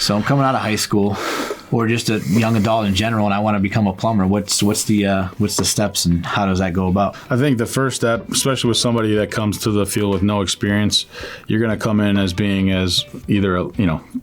So I'm coming out of high school, or just a young adult in general, and I want to become a plumber. What's the steps, and how does that go about? I think the first step, especially with somebody that comes to the field with no experience, you're going to come in as being as either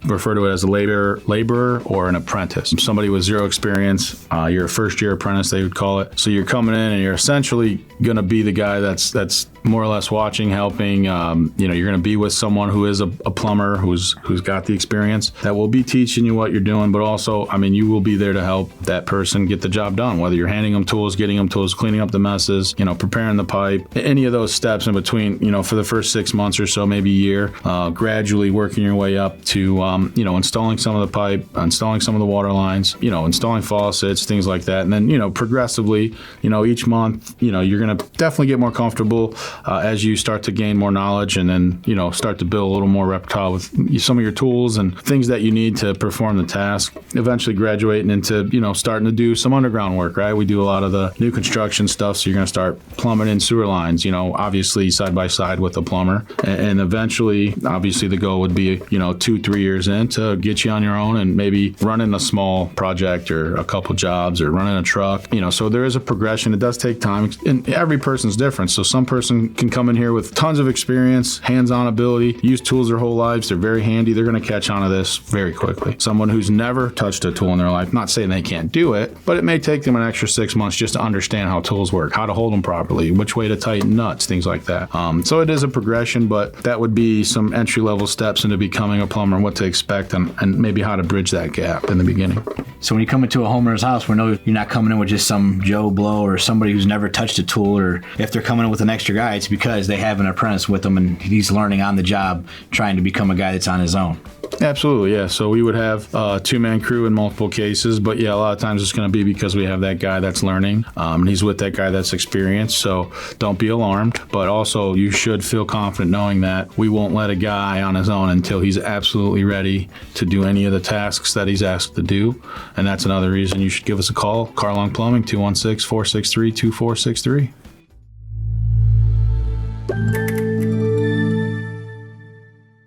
refer to it as a laborer or an apprentice. Somebody with zero experience, you're a first year apprentice, they would call it. So you're coming in and you're essentially going to be the guy that's more or less watching, helping. You're going to be with someone who is a plumber who's got the experience that will be teaching you what you're doing, but also, you will be there to help that person get the job done, whether you're handing them tools, getting them tools, cleaning up the messes, preparing the pipe, any of those steps in between, for the first 6 months or so, maybe a year, gradually working your way up to, installing some of the pipe, installing some of the water lines, installing faucets, things like that. And then, progressively, each month, you're going to definitely get more comfortable as you start to gain more knowledge, and then, start to build a little more repertoire with some of your tools and things that you need to perform the task. Eventually graduating into, starting to do some underground work, right? We do a lot of the new construction stuff, so you're going to start plumbing in sewer lines, obviously side by side with a plumber. And eventually, obviously, the goal would be, 2-3 years in to get you on your own and maybe running a small project or a couple jobs or running a truck. So there is a progression. It does take time, and every person's different. So some person can come in here with tons of experience, hands-on ability, use tools their whole lives. They're very handy. They're going to catch on to this very quickly. Someone who's never touched a tool in their life, not saying they can't do it, but it may take them an extra 6 months just to understand how tools work, how to hold them properly, which way to tighten nuts, things like that. So it is a progression, but that would be some entry-level steps into becoming a plumber and what to expect, and maybe how to bridge that gap in the beginning. So when you come into a homeowner's house, we know you're not coming in with just some Joe Blow or somebody who's never touched a tool, or if they're coming in with an extra guy, it's because they have an apprentice with them and he's learning on the job, trying to become a guy that's on his own. Absolutely, yeah. So we would have a two-man crew in multiple cases, but yeah, a lot of times it's going to be because we have that guy that's learning, and he's with that guy that's experienced. So don't be alarmed, but also you should feel confident knowing that we won't let a guy on his own until he's absolutely ready to do any of the tasks that he's asked to do. And that's another reason you should give us a call. Carlong Plumbing, 216-463-2463.